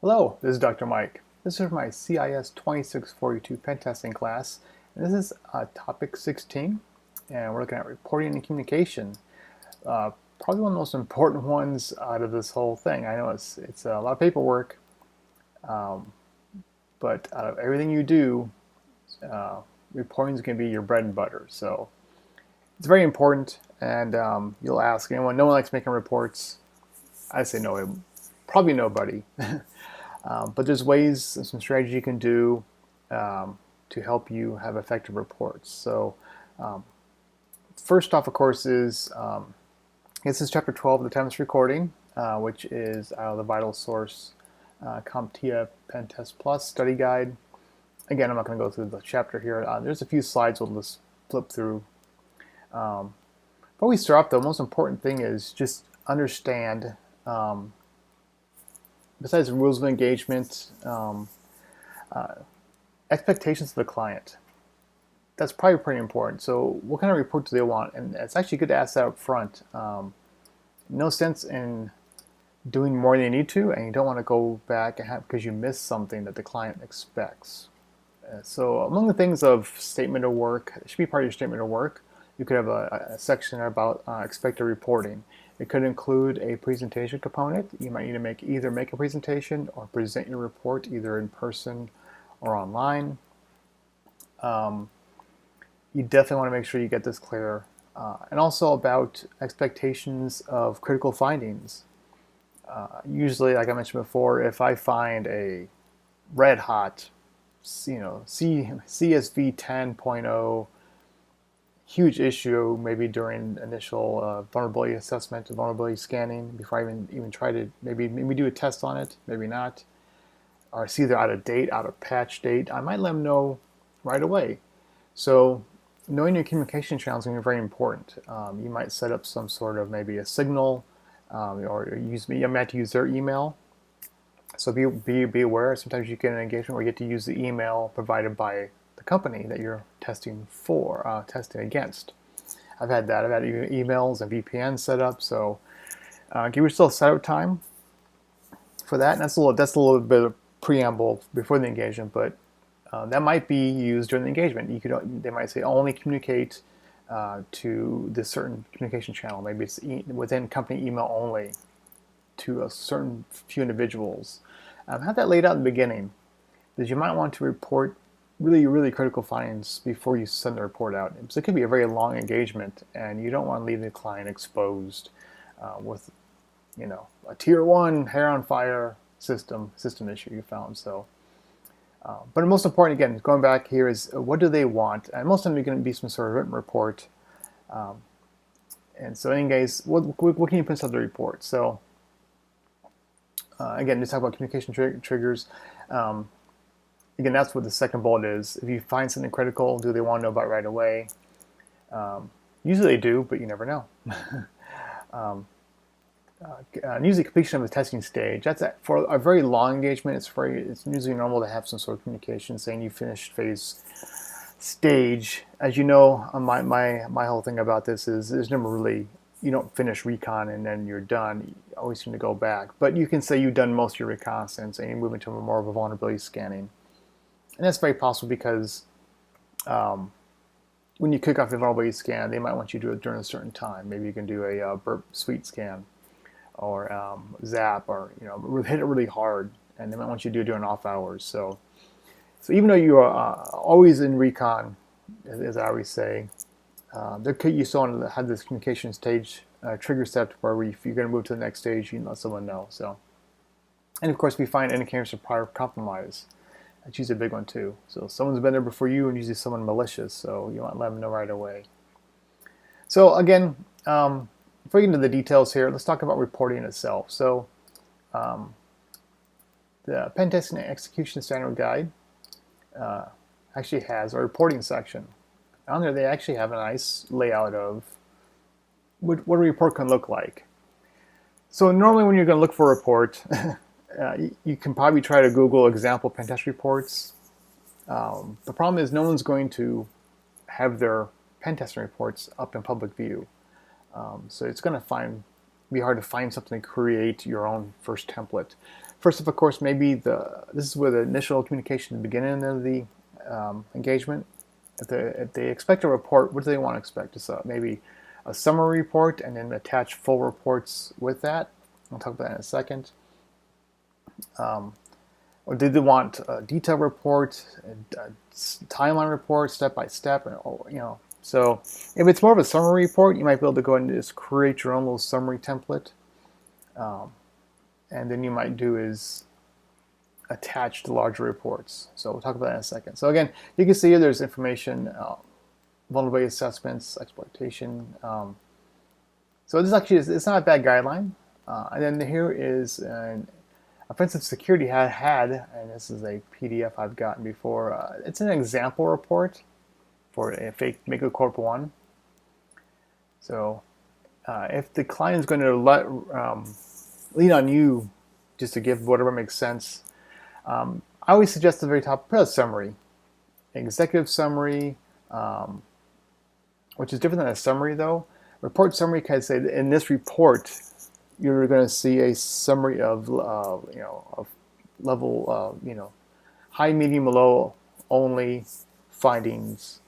Hello, this is Dr. Mike. This is my CIS 2642 pen testing class. And this is topic 16, and we're looking at reporting and communication. Probably one of the most important ones out of this whole thing. I know it's a lot of paperwork, um, but out of everything you do, reporting is going to be your bread and butter. So it's very important, and you'll ask anyone, no one likes making reports. I say no, probably nobody. But there's ways and some strategy you can do to help you have effective reports. So first off, of course, is this is chapter 12 of the Tempest recording, which is the Vital Source CompTIA Pen Test Plus study guide. Again, I'm not going to go through the chapter here. There's a few slides we'll just flip through. Before we start off, the most important thing is just understand besides the rules of engagement, expectations of the client. That's probably pretty important. So what kind of report do they want? And it's actually good to ask that up front. No sense in doing more than you need to, and you don't want to go back and because you missed something that the client expects. So among the things of statement of work, it should be part of your statement of work. You could have a section about expected reporting. It could include a presentation component. You might need to either make a presentation or present your report either in person or online. You definitely want to make sure you get this clear. And also about expectations of critical findings. Usually, like I mentioned before, if I find a red hot, CSV 10.0 huge issue, maybe during initial vulnerability assessment and vulnerability scanning, before I even try to maybe do a test on it, maybe not, or it's either out of date, out of patch date, I might let them know right away. So knowing your communication channels is going to be very important. You might set up some sort of maybe a signal, or you might have to use their email. So be aware. Sometimes you get an engagement where you get to use the email provided by the company that you're testing against. I've had that. I've had emails and VPN set up. So give yourself setup time for that. And that's a little bit of preamble before the engagement, but that might be used during the engagement. They might say only communicate to this certain communication channel. Maybe it's within company email only to a certain few individuals. Have that laid out in the beginning, because you might want to report really critical findings before you send the report out. So it could be a very long engagement, and you don't want to leave the client exposed with, a tier 1 hair on fire system issue you found. So, but most important, again, going back here, is what do they want? And most of them are going to be some sort of written report. And so, anyways, what can you put inside the report? So, again, just talk about communication triggers. Again, that's what the second bullet is. If you find something critical, do they want to know about right away? Usually they do, but you never know. Usually completion of the testing stage. For a very long engagement. It's usually normal to have some sort of communication saying you finished phase stage. As you know, my whole thing about this is there's never really, you don't finish recon and then you're done. You always seem to go back. But you can say you've done most of your reconnaissance and you move into more of a vulnerability scanning. And that's very possible because when you kick off the vulnerability scan, they might want you to do it during a certain time. Maybe you can do a burp suite scan or zap, or hit it really hard, and they might want you to do it during off hours. So even though you are always in recon, as I always say, you still want to have this communication stage trigger set where if you're going to move to the next stage, you can let someone know. So, and of course, we find indicators of prior compromise. That's usually a big one too. So someone's been there before you, and usually someone malicious, so you want to let them know right away. So again, before we get into the details here, let's talk about reporting itself. So the Pen Testing and Execution Standard Guide actually has a reporting section. On there, they actually have a nice layout of what a report can look like. So normally when you're going to look for a report, you can probably try to Google example pen test reports. The problem is no one's going to have their pen testing reports up in public view. So it's going to be hard to find something to create your own first template. First of course, maybe this is where the initial communication at the beginning of the engagement. If they expect a report, what do they want to expect? Just maybe a summary report and then attach full reports with that. I'll talk about that in a second. Or did they want a detailed report, a timeline report, step by step, and So if it's more of a summary report, you might be able to go and just create your own little summary template. And then you might do is attach the larger reports. So we'll talk about that in a second. So again, you can see here there's information, vulnerability assessments, exploitation. So this actually it's not a bad guideline. And then here is an offensive security had, and this is a PDF I've gotten before. It's an example report for a fake MegaCorp 1. So if the client is going to lean on you just to give whatever makes sense, I always suggest at the very top, put a summary. Executive summary, which is different than a summary though. Report summary can say, in this report, you're going to see a summary of, of level, high, medium, low only findings,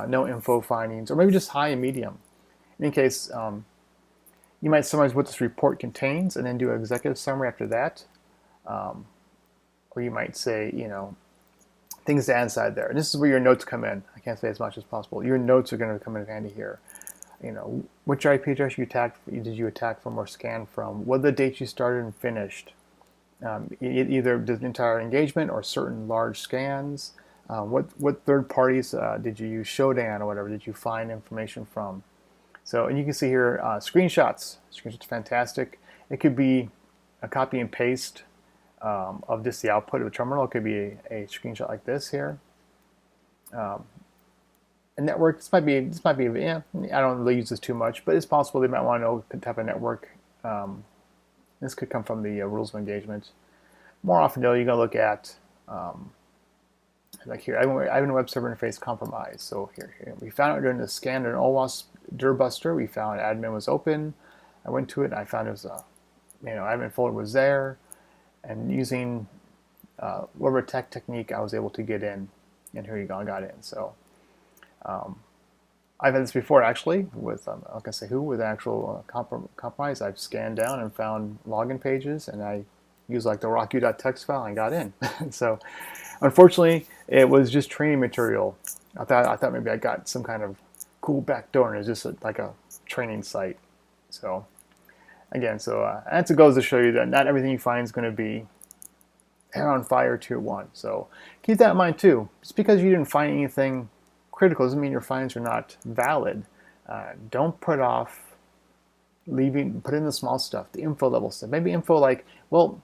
no info findings, or maybe just high and medium. In any case, you might summarize what this report contains and then do an executive summary after that. Or you might say, things to add inside there. And this is where your notes come in. I can't say as much as possible. Your notes are going to come in handy here. Which IP address did you attack from or scan from? What are the dates you started and finished? Either the entire engagement or certain large scans. What third parties did you use Shodan or whatever did you find information from? So, and you can see here screenshots. Screenshots are fantastic. It could be a copy and paste of just the output of a terminal. It could be a screenshot like this here. A network. This might be. Yeah, I don't really use this too much, but it's possible they might want to know the type of network. This could come from the rules of engagement. More often, though, you're going to look at like here. I have a web server interface compromised. So here we found it during the scan in OWASP Dirbuster. We found admin was open. I went to it and I found it was admin folder was there, and using whatever technique I was able to get in, and here you go, I got in. So. I've had this before actually with I'm not gonna say who, with actual compromise. I've scanned down and found login pages, and I used like the rocku.txt file and got in. So unfortunately, it was just training material. I thought maybe I got some kind of cool backdoor, and it's just like a training site. So again, that's it goes to show you that not everything you find is going to be hair on fire tier 1. So keep that in mind too. Just because you didn't find anything critical doesn't mean your findings are not valid. Don't put off put in the small stuff, the info level stuff. Maybe info like, well,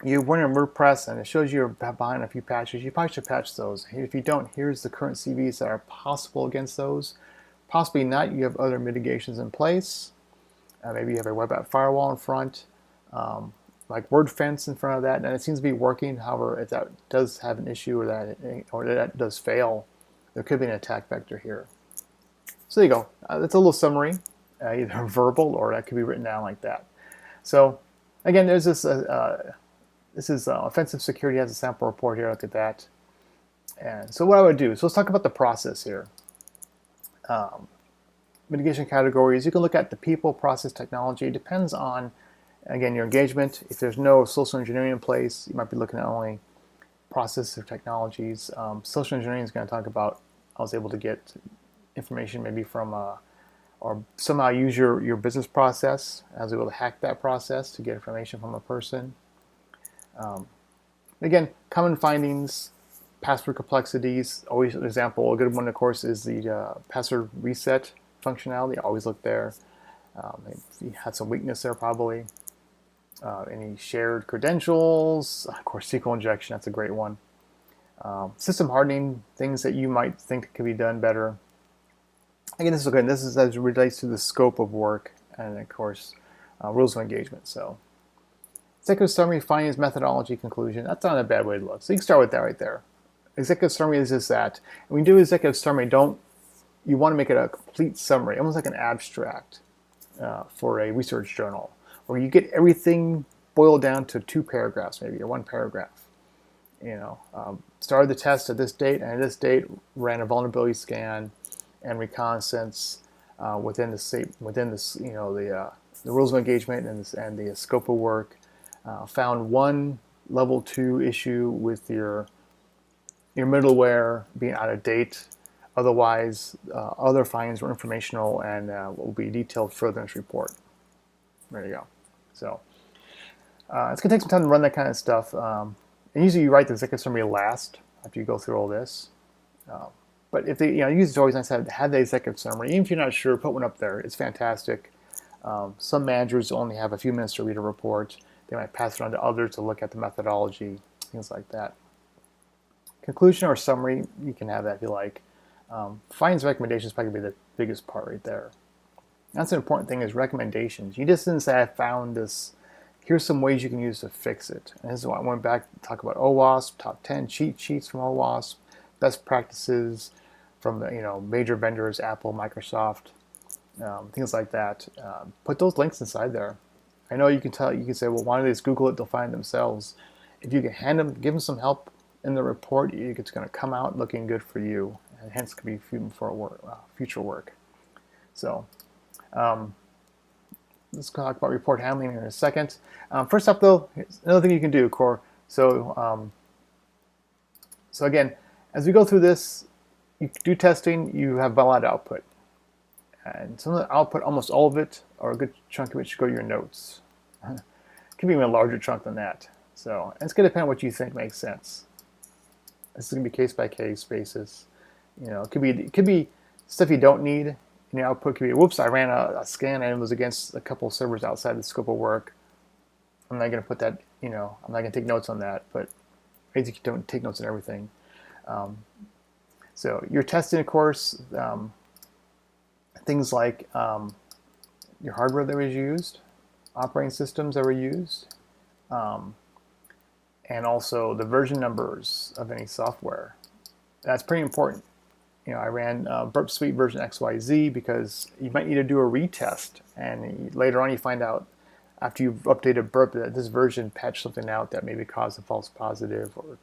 you went in WordPress and it shows you're behind a few patches. You probably should patch those. If you don't, here's the current CVs that are possible against those. Possibly not. You have other mitigations in place. Maybe you have a web app firewall in front, like word fence in front of that, and it seems to be working. However, if that does have an issue or that does fail, there could be an attack vector here. So there you go. That's a little summary, either verbal or that could be written down like that. So again, there's this. This is offensive security has a sample report here. Look at that. And so what I would do. So let's talk about the process here. Mitigation categories. You can look at the people, process, technology. It depends on, again, your engagement. If there's no social engineering in place, you might be looking at only process or technologies. Social engineering is going to talk about, I was able to get information maybe from, or somehow use your business process. I was able to hack that process to get information from a person. Again, common findings, password complexities. Always an example, a good one, of course, is the password reset functionality. Always look there. You had some weakness there probably. Any shared credentials, of course, SQL injection, that's a great one. System hardening, things that you might think could be done better. Again, this is okay. This is as it relates to the scope of work and, of course, rules of engagement. So, executive summary, findings, methodology, conclusion. That's not a bad way to look. So you can start with that right there. Executive summary is just that. And when you do executive summary, you want to make it a complete summary, almost like an abstract for a research journal, where you get everything boil down to 2 paragraphs maybe, or 1 paragraph. Started the test at this date, and at this date ran a vulnerability scan and reconnaissance within the rules of engagement and the scope of work. Found one level 2 issue with your middleware being out of date. Otherwise, other findings were informational and will be detailed further in this report. There you go. So it's going to take some time to run that kind of stuff. And usually you write the executive summary last after you go through all this. But if usually it's always nice to have the executive summary. Even if you're not sure, put one up there. It's fantastic. Some managers only have a few minutes to read a report. They might pass it on to others to look at the methodology, things like that. Conclusion or summary, you can have that if you like. Findings and recommendations probably be the biggest part right there. That's an important thing, is recommendations. You just didn't say, I found this, here's some ways you can use to fix it. And this is why I went back to talk about OWASP, top 10 cheat sheets from OWASP, best practices from the major vendors, Apple, Microsoft, things like that. Put those links inside there. I know you can say, well, why don't they just Google it, they'll find it themselves. If you can give them some help in the report, it's going to come out looking good for you, and hence could be for future work. So let's talk about report handling in a second. First up, though, here's another thing you can do, Core. So again, as we go through this, you do testing, you have a lot of output. And some of the output, almost all of it, or a good chunk of it, should go to your notes. It could be even a larger chunk than that. So it's going to depend on what you think makes sense. This is going to be case-by-case basis. It could be stuff you don't need. And the output could be, whoops, I ran a scan and it was against a couple of servers outside the scope of work. I'm not going to put that, I'm not going to take notes on that, but basically don't take notes on everything. So you're testing, of course, things like your hardware that was used, operating systems that were used, and also the version numbers of any software. That's pretty important. I ran Burp Suite version XYZ because you might need to do a retest, and later on you find out after you've updated Burp that this version patched something out that maybe caused a false positive. Or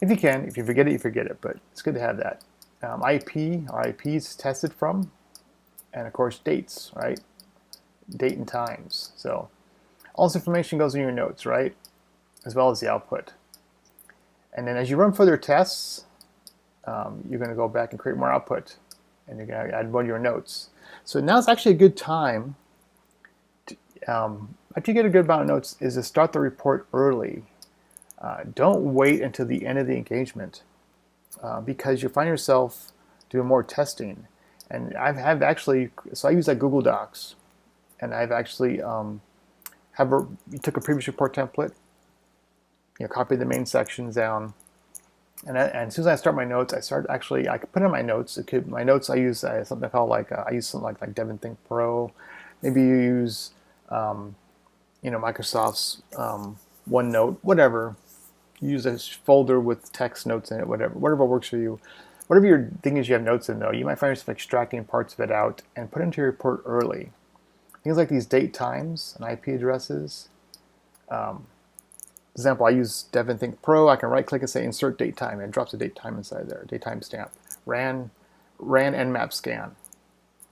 if you forget it, you forget it, but it's good to have that. IP, or IPs tested from, and of course dates, right? Date and times. So all this information goes in your notes, right? As well as the output. And then as you run further tests, you're going to go back and create more output, and you're going to add more to your notes. So now it's actually a good time to, after you get a good amount of notes, is to start the report early. Don't wait until the end of the engagement, because you find yourself doing more testing. And I use like Google Docs, and I've actually you took a previous report template, copied the main sections down, and as soon as I start my notes, I can put in my notes. My notes I use something called like Devon Think Pro. Maybe you use Microsoft's OneNote, whatever. You use a folder with text notes in it, whatever works for you. Whatever your thing is you have notes in, though, you might find yourself extracting parts of it out and put it into your report early. Things like these date times and IP addresses. For example, I use Devon Think Pro. I can right-click and say Insert Date Time, and it drops a date time inside there, date time stamp. Ran Nmap scan.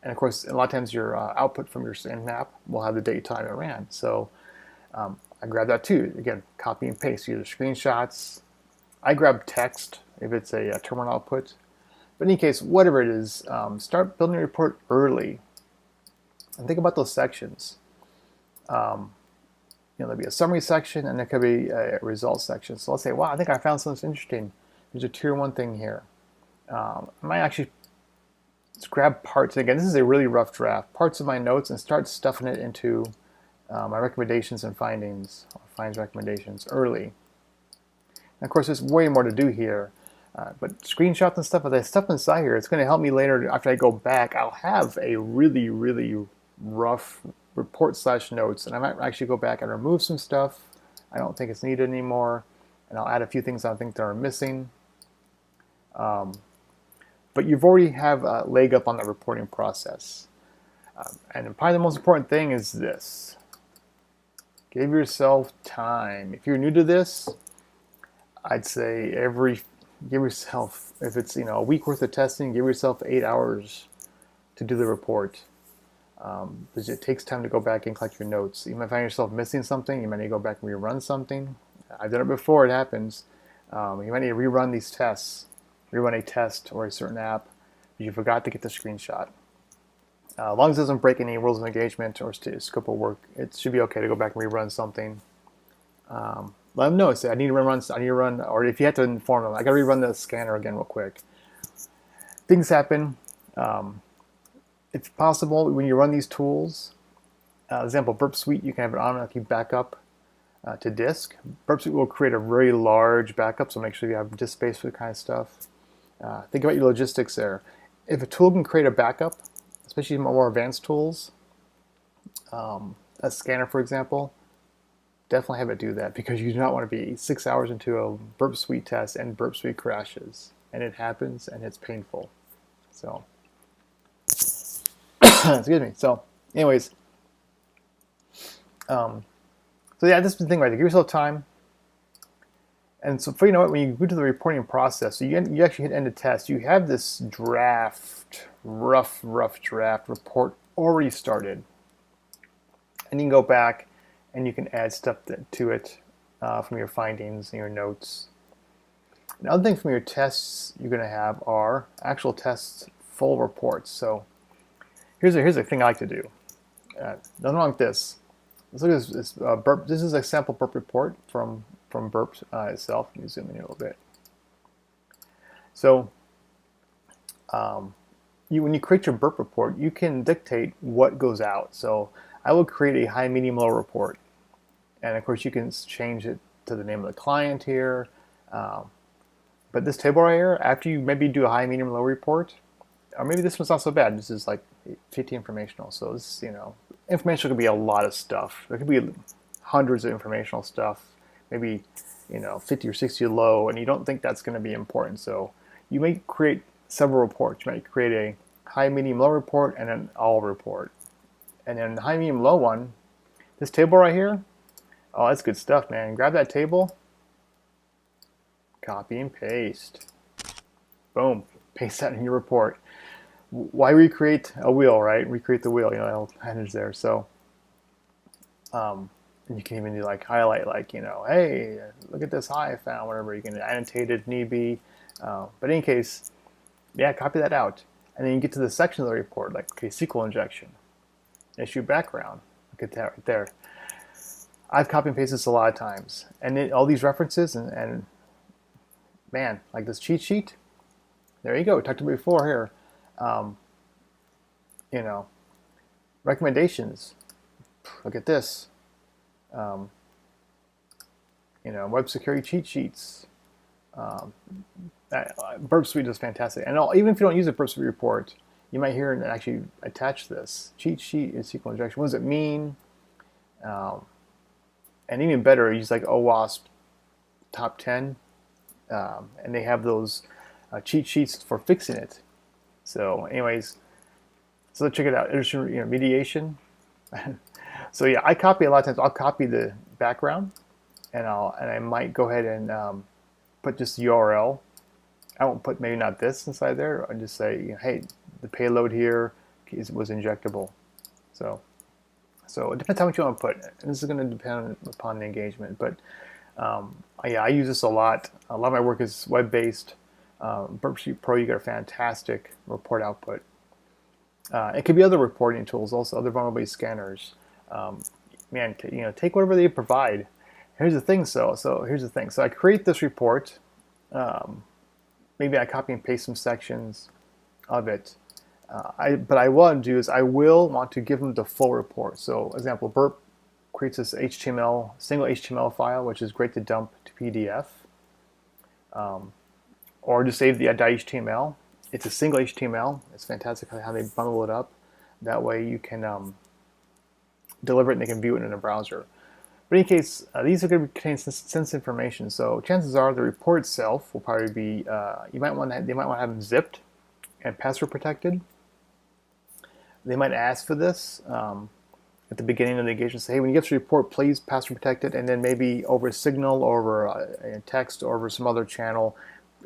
And of course, a lot of times your output from your Nmap will have the date time it ran. So I grab that too. Again, copy and paste, either screenshots. I grab text if it's a terminal output. But in any case, whatever it is, start building a report early. And think about those sections. There'll be a summary section, and there could be a results section. So let's say, wow, I think I found something interesting. There's a tier 1 thing here. I might actually just grab parts. Again, this is a really rough draft. Parts of my notes and start stuffing it into my recommendations and findings recommendations early. And of course, there's way more to do here. But screenshots and stuff, as I stuff inside here, it's going to help me later after I go back. I'll have a really, really rough report / notes, and I might actually go back and remove some stuff I don't think it's needed anymore, and I'll add a few things I think that are missing. But you've already have a leg up on the reporting process. And probably the most important thing is this. Give yourself time. If you're new to this, I'd say give yourself, if it's a week worth of testing, give yourself 8 hours to do the report. Because it takes time to go back and collect your notes. You might find yourself missing something. You might need to go back and rerun something. I've done it before. It happens. You might need to rerun these tests, rerun a test or a certain app because you forgot to get the screenshot. As long as it doesn't break any rules of engagement or scope of work, it should be okay to go back and rerun something. Let them know. Say, I need to run, or if you have to inform them, I got to rerun the scanner again real quick. Things happen. It's possible when you run these tools. Example, Burp Suite, you can have it automatically backup to disk. Burp Suite will create a very large backup, so make sure you have disk space for the kind of stuff. Think about your logistics there. If a tool can create a backup, especially more advanced tools, a scanner, for example, definitely have it do that because you do not want to be 6 hours into a Burp Suite test and Burp Suite crashes. And it happens, and it's painful. So, excuse me. So, anyways, so yeah, this is the thing right there. Give yourself time. And so, when you go to the reporting process, so you actually hit end of test, you have this draft, rough draft report already started. And you can go back and you can add stuff to it from your findings and your notes. Another thing from your tests you're going to have are actual tests full reports. So here's a thing I like to do. Nothing wrong with this. Let's look at this burp. This is a sample burp report from Burp itself. Let me zoom in a little bit. So when you create your burp report, you can dictate what goes out. So I will create a high, medium, low report. And of course you can change it to the name of the client here. But this table right here, after you maybe do a high, medium, low report, or maybe this one's not so bad. This is like 50 informational. So this, informational could be a lot of stuff. There could be hundreds of informational stuff, maybe 50 or 60 low, and you don't think that's going to be important. So you may create several reports. You might create a high, medium, low report and an all report. And then the high, medium, low one, this table right here, oh, that's good stuff, man. Grab that table, copy and paste. Boom, paste that in your report. Why recreate a wheel, right? Recreate the wheel, that'll manage there. So, you can even do like highlight, like, hey, look at this high I found, whatever. You can annotate it if need be. But in any case, yeah, copy that out. And then you get to the section of the report, like, okay, SQL injection, issue background. Look at that right there. I've copy and pasted this a lot of times. And all these references, and man, like this cheat sheet, there you go. We talked about it before here. Recommendations. Look at this. Web security cheat sheets. Burp Suite is fantastic. And even if you don't use a Burp Suite report, you might hear and actually attach this. Cheat sheet is SQL injection. What does it mean? And even better, use like OWASP top 10. And they have those cheat sheets for fixing it. So anyways, so let's check it out. Mediation. So yeah, I copy a lot of times. I'll copy the background, and I might go ahead and put just the URL. I won't put maybe not this inside there. I'll just say, hey, the payload here was injectable. So it depends how much you want to put. And this is going to depend upon the engagement. But yeah, I use this a lot. A lot of my work is web-based. Burp Suite Pro, you get a fantastic report output. It could be other reporting tools, also other vulnerability scanners. Man, take whatever they provide. Here's the thing. So here's the thing. So I create this report. Maybe I copy and paste some sections of it. But I want to do is I will want to give them the full report. So, example, Burp creates this single HTML file, which is great to dump to PDF, or to save the .html. It's a single HTML. It's fantastic how they bundle it up. That way you can deliver it and they can view it in a browser. But in any case, these are going to contain sensitive information. So chances are the report itself will probably be, they might want to have them zipped and password protected. They might ask for this. at the beginning of the engagement, say, hey, when you get to the report, please password protect it, and then maybe over Signal or over a text or over some other channel,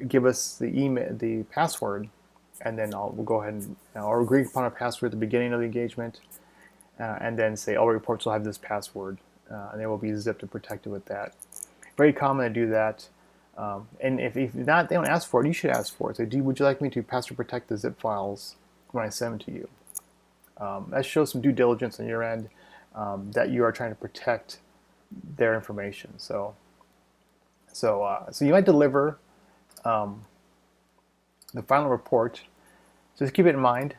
give us the email, the password, and then we'll go ahead and or agree upon a password at the beginning of the engagement, and then say all reports will have this password, and they will be zipped and protected with that. Very common to do that. And if not, they don't ask for it, you should ask for it. Say, would you like me to password protect the zip files when I send them to you? That shows some due diligence on your end, that you are trying to protect their information. So you might deliver the final report. So just keep it in mind.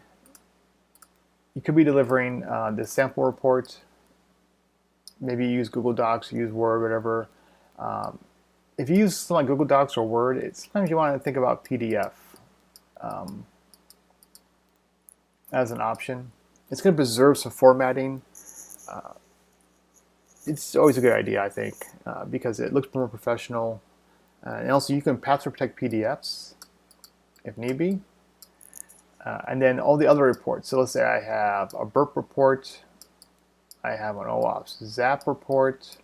You could be delivering the sample report. Maybe you use Google Docs, you use Word, whatever. If you use something like Google Docs or Word, sometimes you want to think about PDF as an option. It's going to preserve some formatting. It's always a good idea, I think, because it looks more professional. And also, you can password protect PDFs if need be. And then all the other reports. So let's say I have a burp report. I have an OAuth ZAP report.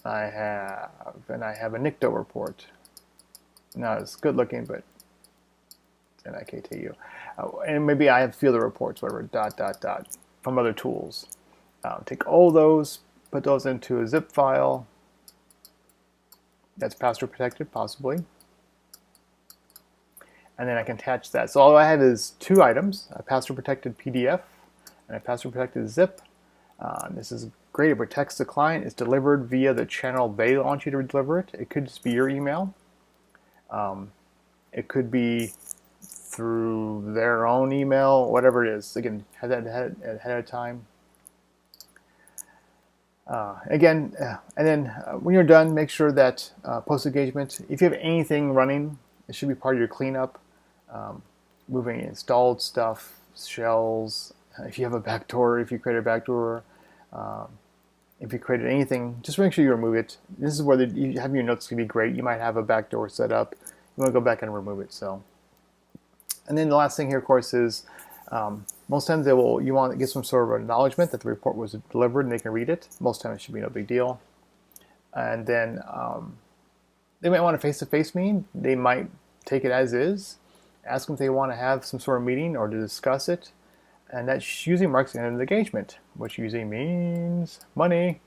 I have a NICTO report. Not as good looking, but NIKTU. And maybe I have fielder reports, whatever, ... from other tools. Take all those, put those into a zip file that's password protected, possibly. And then I can attach that. So all I have is two items, a password protected PDF and a password protected zip. This is great. It protects the client. It's delivered via the channel they want you to deliver it. It could just be your email. It could be through their own email, whatever it is. Again, have that ahead of time. And then when you're done, make sure that post-engagement, if you have anything running, it should be part of your cleanup. Moving installed stuff, shells, if you have a backdoor, if you create a backdoor, if you created anything, just make sure you remove it. This is where having your notes can be great. You might have a backdoor set up. You want to go back and remove it. And then the last thing here, of course, is most times you want to get some sort of acknowledgement that the report was delivered and they can read it. Most times it should be no big deal. And then they might want a face-to-face meeting. They might take it as is. Ask them if they want to have some sort of meeting or to discuss it. And that usually marks the end of the engagement, which usually means money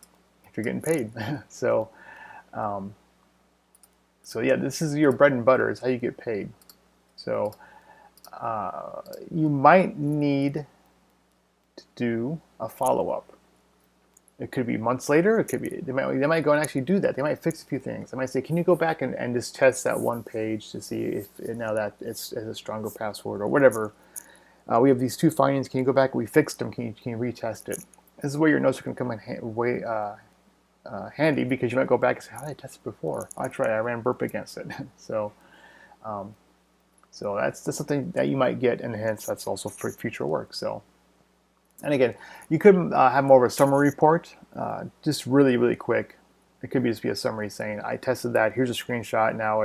if you're getting paid. So yeah, this is your bread and butter. It's how you get paid. So you might need to do a follow-up. It could be months later. It could be they might go and actually do that. They might fix a few things. They might say, "Can you go back and just test that one page to see if now that it's a stronger password or whatever? We have these two findings. Can you go back? We fixed them. Can you retest it?" This is where your notes are going to come in handy, because you might go back and say, "How did I test it before? I tried. I ran burp against it." So that's just something that you might get, and hence that's also for future work. And again, you could have more of a summary report, just really, really quick. It could just be a summary saying, "I tested that. Here's a screenshot. Now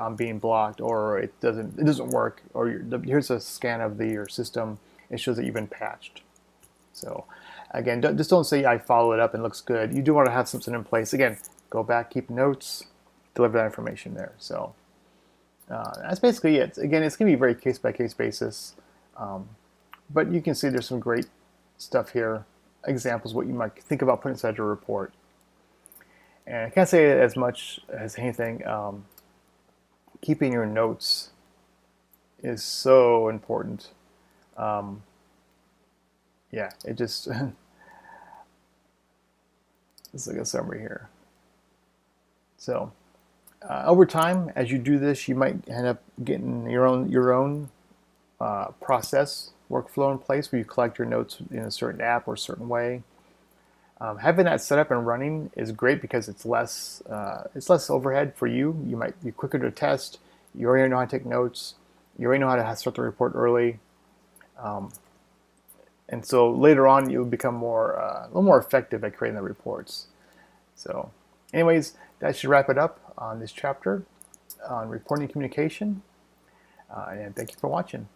I'm being blocked, or it doesn't work, or here's a scan of your system. It shows that you've been patched." So again, just don't say, "I follow it up and it looks good." You do want to have something in place. Again, go back, keep notes, deliver that information there. So that's basically it. Again, it's going to be very case-by-case basis, but you can see there's some great stuff here, examples what you might think about putting inside your report. And I can't say it as much as anything. Keeping your notes is so important. Yeah, it just it's like a summary here. So over time, as you do this, you might end up getting your own process workflow in place where you collect your notes in a certain app or a certain way. Having that set up and running is great because it's less overhead for you. You might be quicker to test. You already know how to take notes. You already know how to start the report early. And so later on, you'll become a little more effective at creating the reports. So anyways, that should wrap it up on this chapter on reporting communication. And thank you for watching.